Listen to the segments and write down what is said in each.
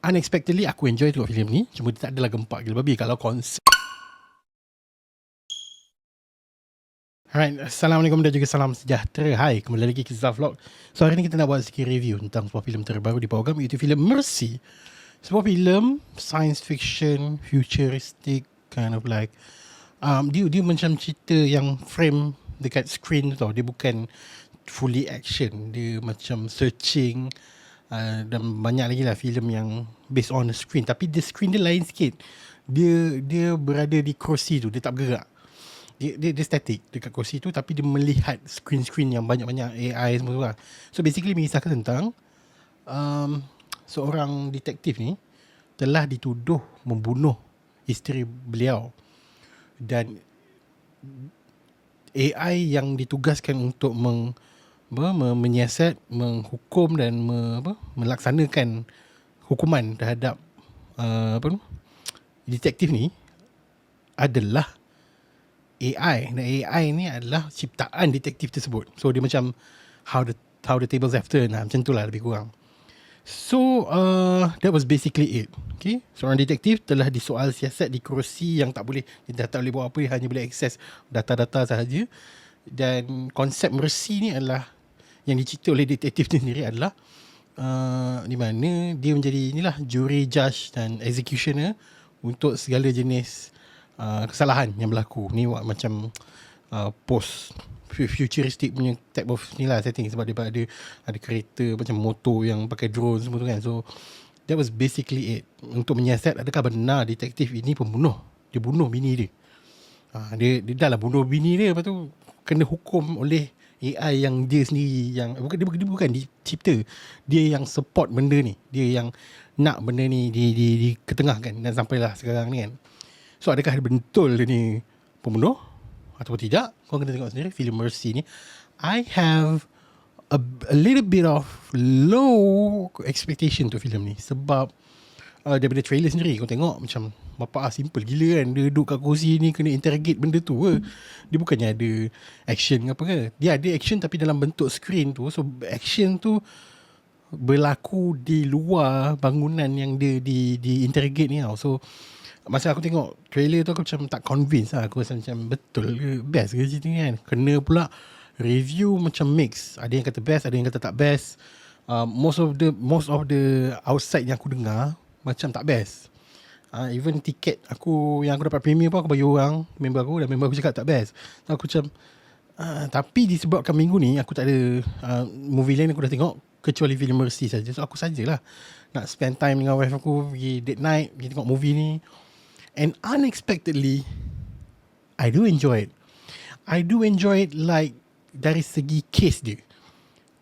unexpectedly aku enjoy tengok filem ni. Cuma dia tak adalah gempak gila babi kalau konsep. Alright, Assalamualaikum dan juga salam sejahtera. Hai, kembali lagi ke Zaf Vlog. So hari ni kita nak buat sikit review tentang sebuah filem terbaru di program, iaitu filem Mercy. Sebuah filem science fiction, futuristic, kind of like dia macam cerita yang frame dekat screen tu tau. Dia bukan fully action, dia macam searching, dan banyak lagi lah filem yang based on the screen. Tapi the screen dia lain sikit. Dia berada di kerusi tu, dia tak bergerak. Dia static dekat kursi tu, tapi dia melihat screen-screen yang banyak-banyak AI semua tu lah. So basically mengisahkan tentang seorang detektif ni telah dituduh membunuh isteri beliau, dan AI yang ditugaskan untuk menyiasat, menghukum dan melaksanakan hukuman terhadap detektif ni adalah AI. Dan AI ni adalah ciptaan detektif tersebut. So dia macam how the tables have turned lah. Macam tu lah lebih kurang. So that was basically it. Okay, seorang detektif telah disoal siasat di kerusi yang tak boleh, dia tak boleh buat apa, dia hanya boleh akses data-data sahaja. Dan konsep Mercy ni adalah yang dicipta oleh detektif ni sendiri adalah di mana dia menjadi inilah juri, judge dan executioner untuk segala jenis kesalahan yang berlaku. Ni macam post futuristic punya type of ni lah setting, sebab dia ada kereta macam motor yang pakai drone semua tu kan. So that was basically it, untuk menyiasat adakah benar detektif ini pembunuh. Dia bunuh bini dia. Dia dah lah bunuh bini dia, lepas tu kena hukum oleh AI yang dia sendiri, yang dia bukan dicipta, dia yang support benda ni, dia yang nak benda ni diketengahkan dan sampailah sekarang ni kan. So adakah betul dia ni pembunuh ataupun tidak? Kau kena tengok sendiri filem Mercy ni. I have a little bit of low expectation tu filem ni, sebab daripada trailer sendiri kau tengok macam bapak simple gila kan. Dia duduk kat kursi ni kena interrogate benda tu ke. Dia bukannya ada action ke apa ke. Dia ada action tapi dalam bentuk screen tu. So action tu berlaku di luar bangunan yang dia di interrogate ni tau. So masa aku tengok trailer tu aku macam tak convince lah. Aku rasa macam betul ke, best ke cerita ni kan. Kena pula review macam mix. Ada yang kata best, ada yang kata tak best. Most of the outside yang aku dengar macam tak best. Even tiket yang aku dapat premium pun aku bagi orang, member aku, dan member aku cakap tak best. So aku macam tapi disebabkan minggu ni aku tak ada movie lain aku dah tengok kecuali film Mercy saja. So aku sajalah nak spend time dengan wife aku, pergi date night, pergi tengok movie ni. And unexpectedly I do enjoy it like dari segi case dia.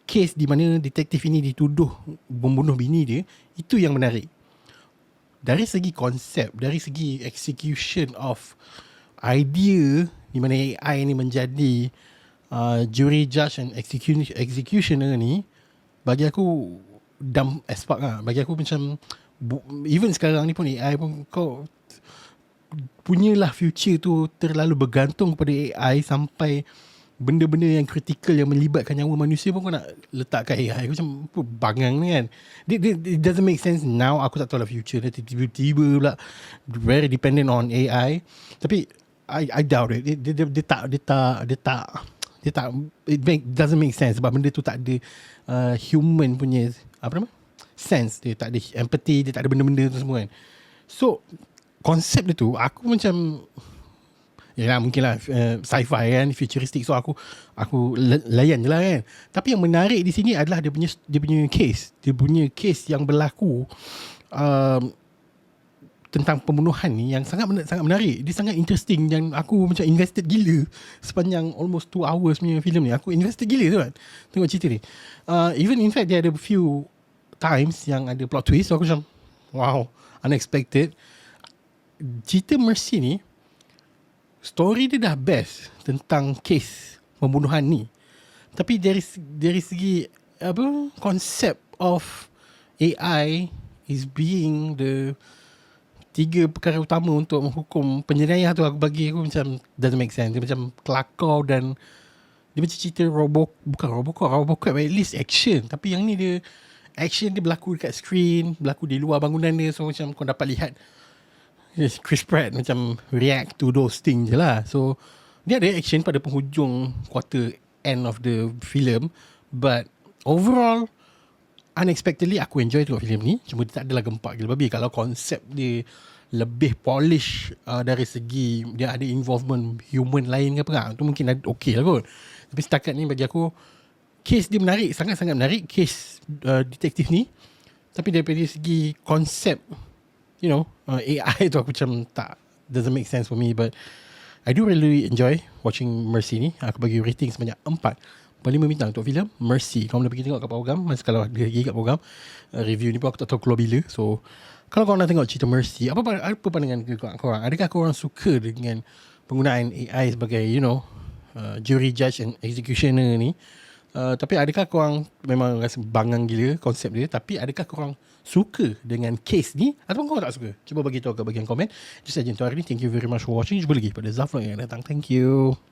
Case di mana detektif ini dituduh membunuh bini dia, itu yang menarik. Dari segi konsep, dari segi execution of idea, di mana AI ni menjadi jury, judge and executioner ni, bagi aku dumb as fuck lah. Bagi aku macam even sekarang ni pun AI pun kau punyalah future tu terlalu bergantung pada AI, sampai benda-benda yang kritikal yang melibatkan nyawa manusia pun kau nak letak kat AI. Aku macam apa bangang ni kan. It doesn't make sense now. Aku tak tahu lah future dia tiba-tiba pula very dependent on AI. Tapi I doubt it. Dia tak it doesn't make sense, sebab benda tu tak ada human punya sense. Dia tak ada empathy, dia tak ada benda-benda tu semua kan. So konsep dia tu aku macam yalah mungkinlah sci-fi kan, futuristic, so aku layan je lah kan. Tapi yang menarik di sini adalah dia punya case yang berlaku tentang pembunuhan ni, yang sangat menarik. Dia sangat interesting, dan aku macam invested gila sepanjang almost 2 hours punya filem ni. Aku invested gila tu kan tengok cerita ni. Even in fact dia ada few times yang ada plot twist, so aku macam wow, unexpected. Cerita Mercy ni, story dia dah best tentang case pembunuhan ni, tapi dari segi concept of AI is being the 3 perkara utama untuk menghukum penjenayah tu, bagi aku macam doesn't make sense. Dia macam kelakar, dan dia macam cerita bukan Robocop at least action, tapi yang ni dia action dia berlaku dekat screen, berlaku di luar bangunan dia. So macam kau dapat lihat Chris Pratt macam react to those things je lah. So dia ada action pada penghujung quarter end of the film, but overall unexpectedly aku enjoy tengok filem ni. Cuma dia tak adalah gempak gila babi. Kalau konsep dia lebih polish dari segi dia ada involvement human lain ke apa, tu mungkin okey lah kot. Tapi setakat ni bagi aku case dia menarik, sangat-sangat menarik case detektif ni. Tapi daripada segi konsep, you know, AI tu aku macam tak, doesn't make sense for me. But I do really enjoy watching Mercy ni. Aku bagi rating sebanyak 4/5 bintang untuk filem Mercy. Kau boleh pergi tengok kat program, masa kalau ada lagi kat program. Review ni pun aku tak tahu keluar bila. So kalau korang nak tengok cerita Mercy, apa pandangan korang? Adakah korang suka dengan penggunaan AI sebagai, you know, jury, judge and executioner ni? Tapi adakah korang memang rasa bangang gila konsep dia? Tapi adakah korang suka dengan case ni, ataupun korang tak suka? Cuba bagi tahu kat bahagian komen. Itu sahaja untuk hari ni. Thank you very much for watching. Jumpa lagi pada Zafran yang datang. Thank you.